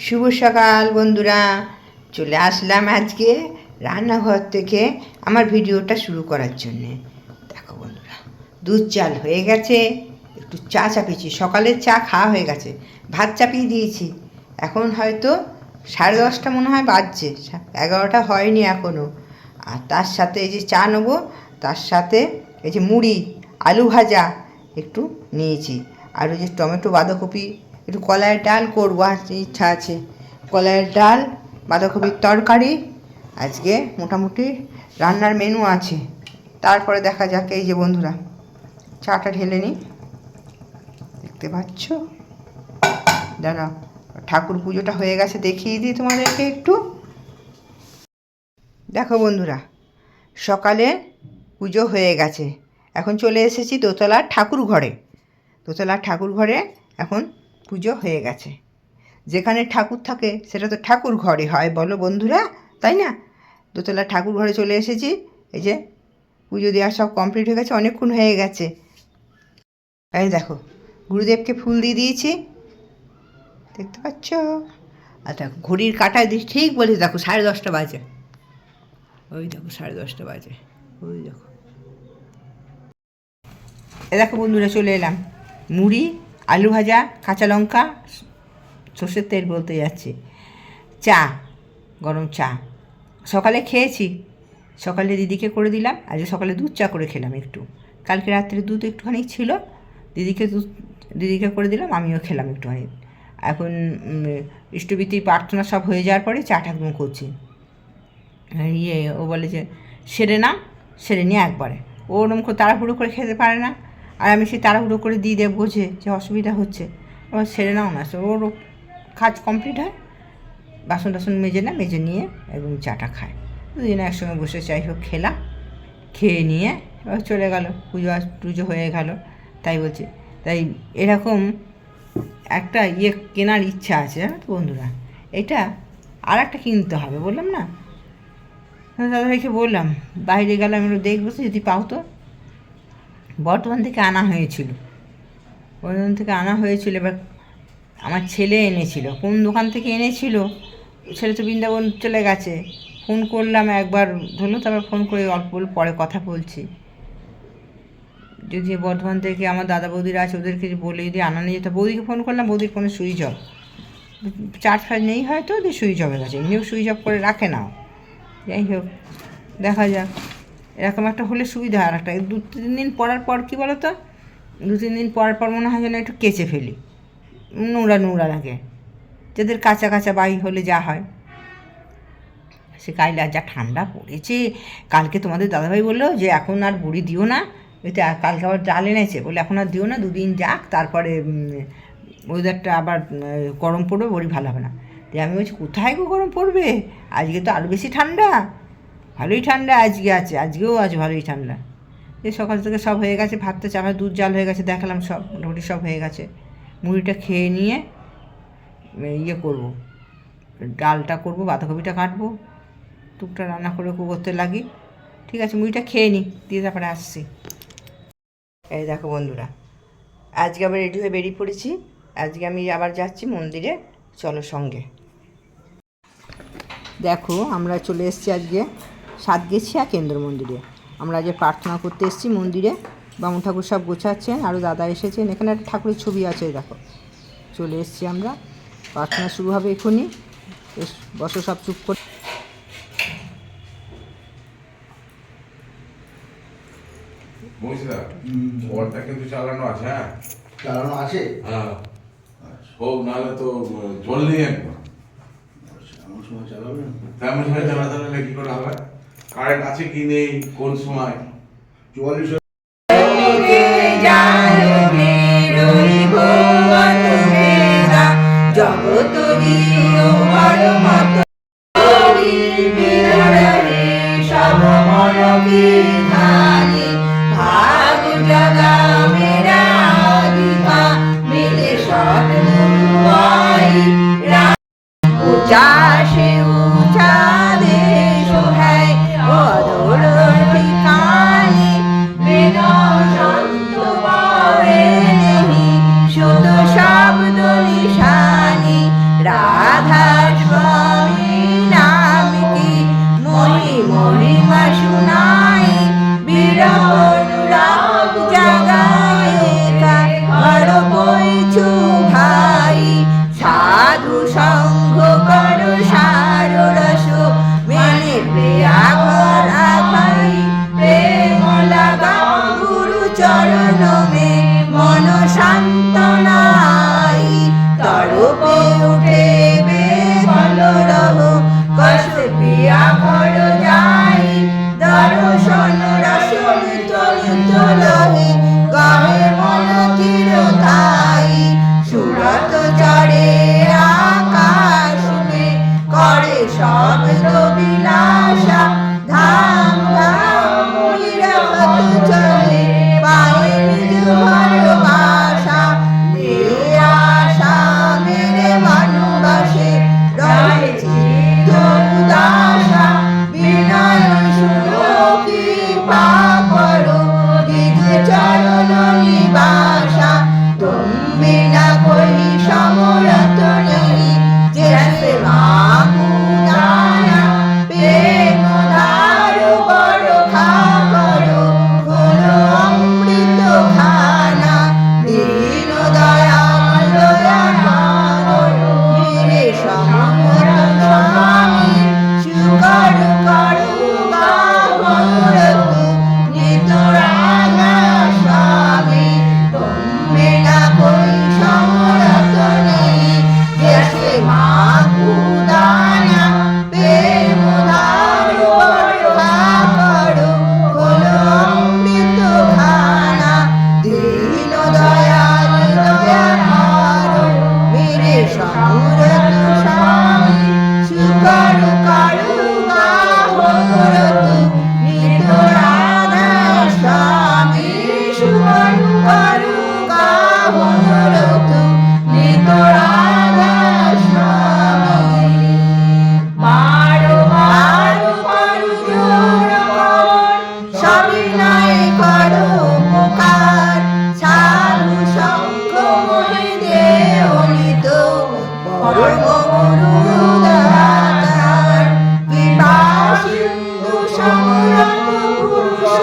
শুভ সকাল বন্ধুরা, চলে আসলাম আজকে রান্নাঘর থেকে আমার ভিডিওটা শুরু করার জন্যে। দেখো বন্ধুরা, দুধ চাল হয়ে গেছে, একটু চা চাপিয়েছি, সকালের চা খাওয়া হয়ে গেছে, ভাত চাপিয়ে দিয়েছি। এখন হয়তো 10:30 মনে হয় বাজছে, 11টা হয়নি এখনও। আর তার সাথে এই যে চা নেবো, তার সাথে এই যে মুড়ি, আলু ভাজা একটু নিয়েছি, আর ওই যে টমেটো বাঁধাকপি, একটু কলাইয়ের ডাল করবো, ইচ্ছা আছে। কলাইয়ের ডাল, বাঁধাকপির তরকারি, আজকে মোটামুটি রান্নার মেনু আছে। তারপরে দেখা যাক। এই যে বন্ধুরা, চাটা ঢেলে নিই, দেখতে পাচ্ছ। দাঁড়াও, ঠাকুর পুজোটা হয়ে গেছে, দেখিয়ে দিই তোমাদেরকে একটু। দেখো বন্ধুরা, সকালে পুজো হয়ে গেছে, এখন চলে এসেছি দোতলার ঠাকুর ঘরে। দোতলার ঠাকুর ঘরে এখন পুজো হয়ে গেছে। যেখানে ঠাকুর থাকে সেটা তো ঠাকুর ঘরে হয়, বলো বন্ধুরা, তাই না? দোতলার ঠাকুর ঘরে চলে এসেছি। এই যে পুজো দেওয়া সব কমপ্লিট হয়ে গেছে, অনেকক্ষণ হয়ে গেছে। এই দেখো, গুরুদেবকে ফুল দিয়ে দিয়েছি, দেখতে পাচ্ছ। আর দেখো ঘড়ির কাঁটায় দিয়ে ঠিক বলেছে, দেখো 10:30 বাজে। ওই দেখো 10:30 বাজে, ওই দেখো। এ দেখো বন্ধুরা, চলে এলাম। মুড়ি, আলু ভাজা, কাঁচা লঙ্কা, সর্ষের তেল বলতে যাচ্ছি, চা, গরম চা। সকালে খেয়েছি, সকালে দিদিকে করে দিলাম। আজকে সকালে দুধ চা করে খেলাম একটু। কালকে রাত্রে দুধ একটুখানি ছিল, দিদিকে করে দিলাম, আমিও খেলাম একটুখানি। এখন ইষ্টভৃতি প্রার্থনা সব হয়ে যাওয়ার পরে চাটা একদম করছি। ও বলে যে সেরে নিয়ে একবারে। ও ওরকম করে তাড়াহুড়ো করে খেতে পারে না, আর আমি সেই তাড়াহুড়ো করে দিয়ে দেবো, বোঝে যে অসুবিধা হচ্ছে। আবার সেরে নাও না, ওর কাজ কমপ্লিট হয়, বাসন টাসন মেজে নিয়ে একদম চাটা খায়। দুদিনে একসঙ্গে বসে যাই হোক খেলাম, খেয়ে নিয়ে এবার চলে গেল। পুজো হয়ে গেল, তাই বলছে। তাই এরকম একটা কেনার ইচ্ছা আছে, জানো তো বন্ধুরা। এটা আর একটা কিনতে হবে, বললাম না, দাদাভাইকে বললাম বাইরে গেলাম একটু দেখবো যদি পাও তো। বর্ধমান থেকে আনা হয়েছিল, এবার আমার ছেলে এনেছিল। কোন দোকান থেকে এনেছিল, ছেলে তো বৃন্দাবন চলে গেছে। ফোন করলাম একবার, ধরুন, তারপর ফোন করে অল্প পরে কথা বলছি। যদি বর্ধমান থেকে আমার দাদা বৌদিরা আছে, ওদেরকে বলে যদি আনা নিয়ে যেত। বৌদিকে ফোন করলাম, বৌদির কোনো সুইচ অফ, চার্জ ফার্জ নেই হয়তো, ওদের সুইচ অফ হয়ে গেছে। এমনিও সুইচ অফ করে রাখে না। যাই হোক, দেখা যাক। এরকম একটা হলে সুবিধা। আর একটা 2-3 দিন পরার পর কী বলো তো, 2-3 দিন পরার পর মনে হয় যেন একটু কেচে ফেলি, নোংরা লাগে। যাদের কাঁচা বাড়ি হলে যা হয় সে কাইলে। আর যা ঠান্ডা পড়েছে, কালকে তোমাদের দাদাভাই বললো যে এখন আর বড়ি দিও না, এতে কালকে আবার ডাল এনেছে, বলে এখন আর দিও না, 2 দিন যাক, তারপরে ওয়েদারটা আবার গরম পড়বে, বড়ি ভালো হবে না। তাই আমি বলছি, কোথায় গো গরম পড়বে, আজকে তো আরও বেশি ঠান্ডা। ভালোই ঠান্ডা আজকে আছে, আজকেও আছে ভালোই ঠান্ডা। এই সকাল থেকে সব হয়ে গেছে, ভাতটা চাপা, দুধ জাল হয়ে গেছে, দেখালাম সব মোটামুটি সব হয়ে গেছে। মুড়িটা খেয়ে নিয়ে করবো, ডালটা করবো, বাঁধাকপিটা কাটবো, টুকটা রান্না করতে লাগি। ঠিক আছে, মুড়িটা খেয়ে নিই, দিয়ে তারপরে আসছি। এই দেখো বন্ধুরা, আজকে আবার রেডি হয়ে বেরিয়ে পড়েছি। আজকে আমি আবার যাচ্ছি মন্দিরে, চলো সঙ্গে। দেখো, আমরা চলে এসেছি আজকে সাতগেছিয়া কেন্দ্র মন্দিরে। আমরা আজকে প্রার্থনা করতে এসেছি মন্দিরে। বামুন ঠাকুর সব গোছাচ্ছেন, আরও দাদা এসেছেন। এখানে একটা ঠাকুরের ছবি আছে, দেখো। চলে এসেছি আমরা, প্রার্থনা শুরু হবে এখনই। বসো সব চুপ করে। ওরটা কিন্তু চালানো আছে, হ্যাঁ চালানো আছে, হ্যাঁ। হোক, নাহলে তো জল নেই একদম। এমন সময় চালাবে না, তেমন সময় চালাতে কি করে হবে? কারেন্ট আছে কি নেই, কোন সময়? 44 রাধা স্বরূপে উঠে বেফল রহ কষ্ট পিয়া ঘর যাই দর্শন রসন তলিত লহে গাহে মন তীর তাই সুরত চড়ে আকাশ মে করে শব্দ বিলাসা ধাম ধাম নিরবত চলে পায়ে নিজ ভালোবাসা নে আশা মেরে ভালোবাসে রয়েছে উদাসা বিনয় শুনো কৃপা করো দিগ চরণ নিবাসা তুমি না কই সমরত নেই যে সেবা গুদানা প্রেম ধারো বরখা করো হলো অমৃত খানা দীন দয়াল দয়া করো মেরে সমর স্বামী সুকর করো গাহরত নিত রাধা স্বামী তুমি না কই সমরত নেই যে সেবা গুদানা প্রেম ধারো বরখা করো হলো অমৃত খানা দীন দয়াল দয়া করো মেরে সমরত স্বামী সুকর করো গাহরত নিত রাধা স্বামী সুকর করো গাহরত নিত রাধা স্বামী বারো বারো করো জোর কর সবিনয় করো পুকার সাধু সঙ্গ মহি দেহ নিত পরম গুরু দাতার কৃপা সিন্ধু সমরত পুরুষ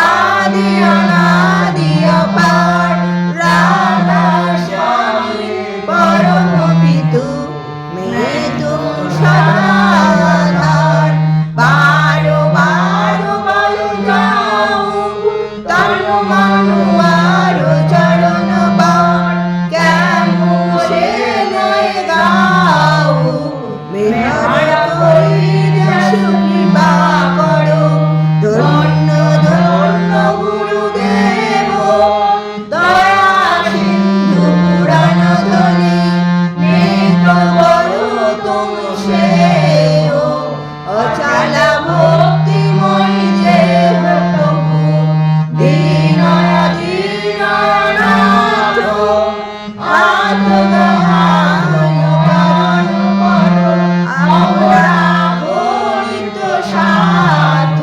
আদি অনাদি অপার রাধা স্বামী পরম পিতু মৃদু সদাধার বারো বারো বলো যাও তনু মনু আরো চরণ পার কেমন সে নয় গাও মেহর করি যশু কৃপা করো ধন্য ধন্য গুরুদেব দয়া সিন্ধু পুরাণ ধ্বনি নেত্র করো তুমি শ্রেয় অচলা ভক্তিময়ী দেহ প্রভু দীনয় দীনয় নাথ আত্মদহায় পালন করো আমরা গণিত সাধ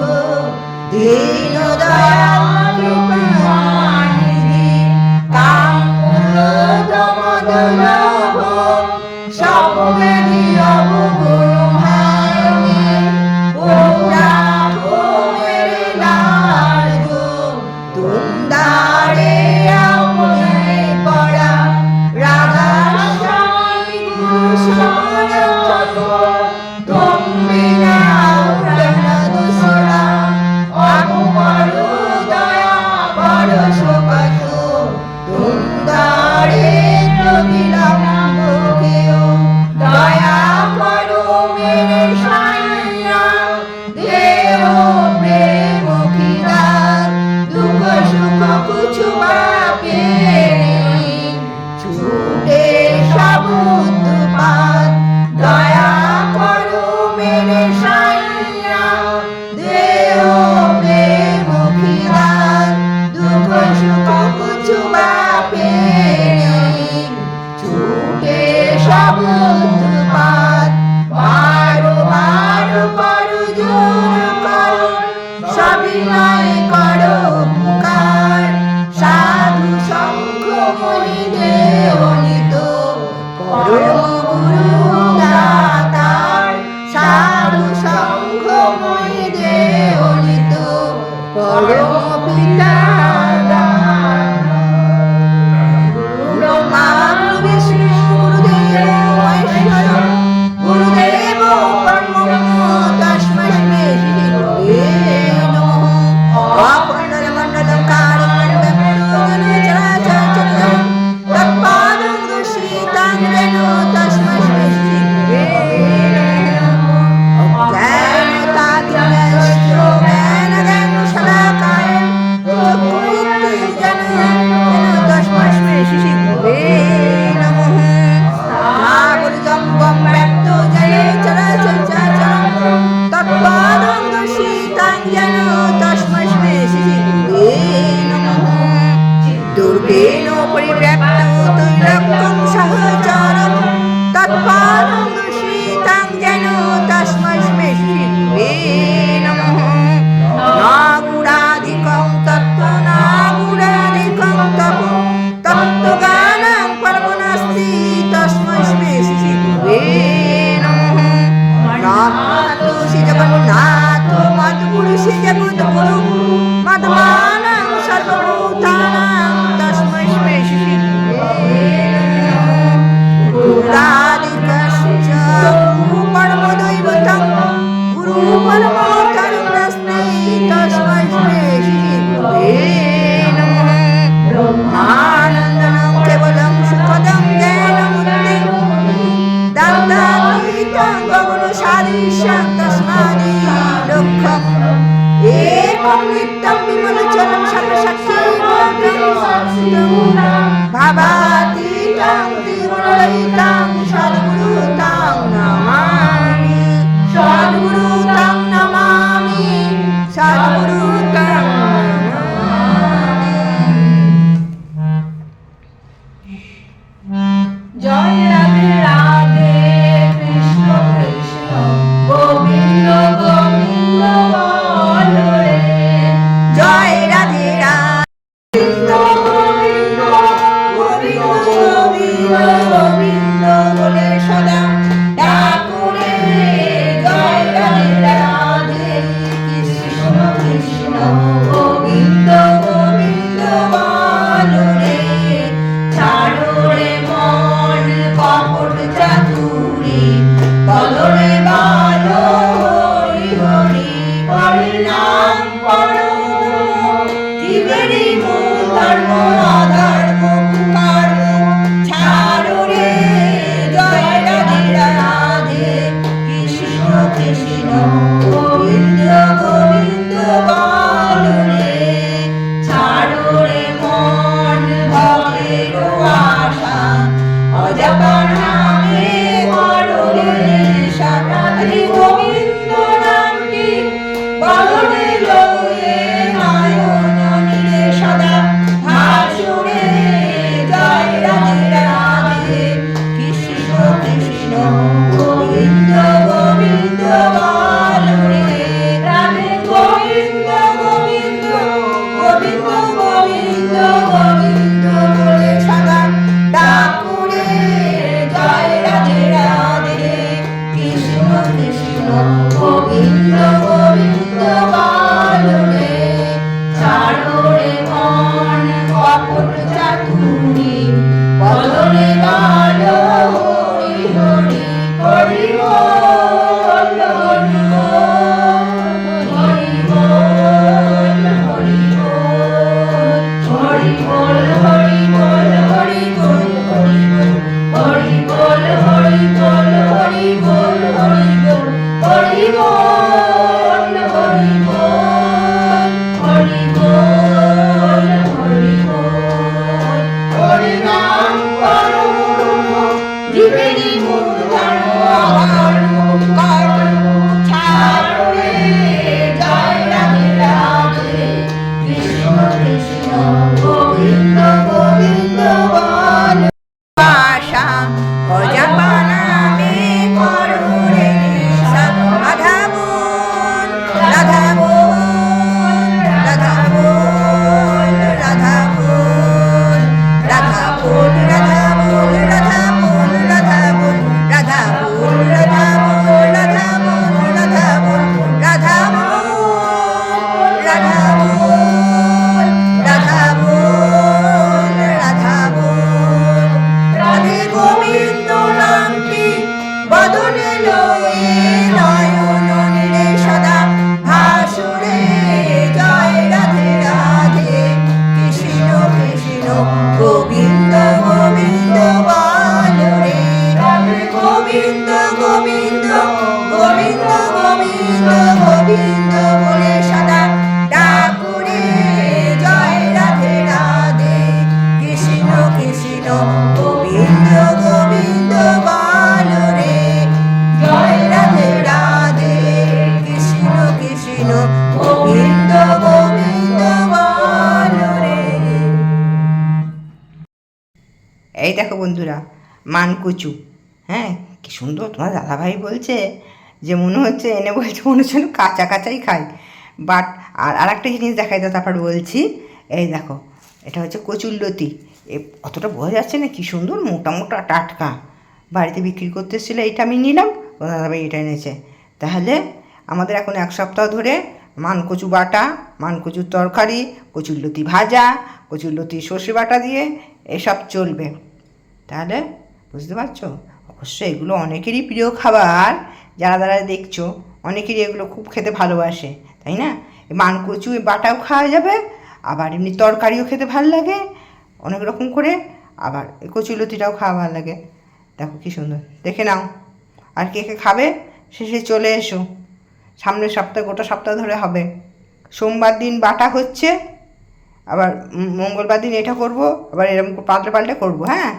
দীন দয়াল কৃপানিধি কাম ক্রোধ মদ লোভ সব ব্যাধি অবগুণ হানি পুরা মেরে লার্গ তুন্দারে আমে পড়া রাধা স্বামী গুরু সমরত তুমি না প্রাণ দুসরা আমু করো দয়া বড় শোকত তুন্দারে বিলম্ব কেও দয়া করো মেরে সাইয়া দেহ প্রেম খিদার দুঃখ সুখ কুছু বাপে ছুটে সব উৎপাত দয়া করো মেরে সাইয়া দেহ প্রেম খিদার দুঃখ সুখ কুছু বাপে ছুটে সব উৎপাত বারো বারো করো জোর করো সবিনয় করো পুকার সাধু সঙ্গ মহি দেহ নিত পরম গুরু দাতার সাধু সঙ্গ মহি দেহ নিত পরম পিতা ব্রহ্মা বিষ্ণু গুরুদেব মহেশ্বর গুরুদেব পরম তস্मै শ্রী গুরুবে নমঃ অপণ্ডল মণ্ডলম কারণ চরাচর তৎপাদং দর্শিতাং যেন তস্मै শ্রী শ্রী গুরুবে নমঃ। অজ্ঞানতাতিমিরস্য জ্ঞানজ্ঞান শলাকায় চক্ষুরুন্মিলিतं যেন তস্मै শ্রী শ্রী গুরুবে নমঃ। নাগরিকং গং ব্যক্ত জয়ে চরাচরাচরং তৎপাদং দর্শিতাং যেন তস্मै শ্রী শ্রী গুরুবে নমঃ। দুর্গেণ পরিব্যাপ্ত তৈলক্যং সহচরং তৎপাদং দর্শিতাং যেন তস্मै শ্রী শ্রী গুরুবে নমঃ। নাগুরাধিকং তত্ত্ব নাগুরাধিকং তপ তত্ত্বজ্ঞানং পরমনাস্তি তস্मै শ্রী শ্রী গুরুবে নমঃ। নাথোসি জগন্নাথ মদ্গুরুষি জগদ্গুরু মদ্মানং সর্বভূতানাং তস্मै শ্রী শ্রী গুরুবে নমঃ। গুরুরাদিকশ্চ গুরু পরমদৈবতং গুরু পরমতরুণস্মৈ তস্मै শ্রী শ্রী গুরুবে নমঃ। ব্রহ্মানন্দং কেবলং সুখদং জ্ঞানমূর্তিং দত্তাতীতং গগনসাদৃশ্যং তস্মাদি লক্ষ্যং একং নিত্যং বিমলচরং সর্বশক্তিভূতং ভাবাতীতং ত্রিগুণরহিতং সদ্গুরুং নমামি সদ্গুরুং নমামি সদ্গুরুং নমামি। জয় রাধে রাধে কৃষ্ণ কৃষ্ণ গোবিন্দ গোবিন্দ বল রে। জয় রাধে রাধে গোবিন্দ গোবিন্দ গোবিন্দ গোবিন্দ বলে সদা ডাকুরে। জয় রাধে রাধে কৃষ্ণ কৃষ্ণ গোবিন্দ গোবিন্দ বল রে। ছাড়ো রে মন কপট চাতুরি বদলে বালো হরি হরি হরি নাম পড়ো। জীবেরই মূল ধর্ম অধর্ম কুকর্ম ছাড়ো রে। জয় রাধে রাধে কৃষ্ণ কৃষ্ণ গোবিন্দ গোবিন্দ বল রে। ছাড়ো রে মন ভবের আশা অজপা নামে করো রে নেশা। হরি গোবিন্দ নামটি বলনে লয়ে নয়ন নীরে সদা ভাসুরে। জয় রাধে রাধে কৃষ্ণ কৃষ্ণ গোবিন্দ গোবিন্দ বল রে। রাধে গোবিন্দ গোবিন্দ গোবিন্দ গোবিন্দ গোবিন্দ বলে সদা ডাকুরে। জয় রাধে রাধে কৃষ্ণ কৃষ্ণ গোবিন্দ গোবিন্দ বল রে। ছাড়ো রে মন কপট চাতুরি বদলে বালো হরি হরি হরি বল হরি বল হরি বল হরি বল হরি বল হরি বল হরি বল হরি বল হরি বল হরি বল হরি বল হরি বল হরি বল হরি বল হরি বল। হরি নাম করো জীবেরই মূল ধর্ম অধর্ম কর্ম ছাড়ো রে। জয় রাধে রাধে কৃষ্ণ কৃষ্ণ গোবিন্দ গোবিন্দ বল। আশা অজপা নামে করো রে নেশা। রাধা বল রাধা বল রাধা বল রাধা বল রাধা বল রাধা বল রাধা বল রাধা বল মানকচু। হ্যাঁ, কি সুন্দর, তোমার দাদাভাই বলছে যে মনে হচ্ছে এনে বলছে মনে হচ্ছে যেন কাঁচা কাঁচাই খাই। বাট আর একটা জিনিস দেখাই তো, তারপর বলছি। এই দেখো, এটা হচ্ছে কচুরলতি। অতটা বোঝা যাচ্ছে না, কি সুন্দর মোটা মোটা টাটকা। বাড়িতে বিক্রি করতে এসেছিলো, এইটা আমি নিলাম, দাদাভাই এটা এনেছে। তাহলে আমাদের এখন 1 সপ্তাহ ধরে মানকচু বাটা, মানকচুর তরকারি, কচুরলতি ভাজা, কচুরলতি সর্ষে বাটা দিয়ে এসব চলবে। তাহলে বুঝতে পারছো? অবশ্যই এগুলো অনেকেরই প্রিয় খাবার, যারা যারা দেখছো অনেকেরই এগুলো খুব খেতে ভালোবাসে, তাই না? মানকচু বাটাও খাওয়া যাবে, আবার এমনি তরকারিও খেতে ভালো লাগে অনেক রকম করে, আবার এই কচুরলতিটাও খাওয়া ভালো লাগে। দেখো কি সুন্দর, দেখে নাও। আর কে কে খাবে শেষে চলে এসো, সামনের সপ্তাহে গোটা সপ্তাহ ধরে হবে। সোমবার দিন বাটা হচ্ছে, আবার মঙ্গলবার দিন এটা করব, আবার এরকম পাল্টে পাল্টে করবো। হ্যাঁ।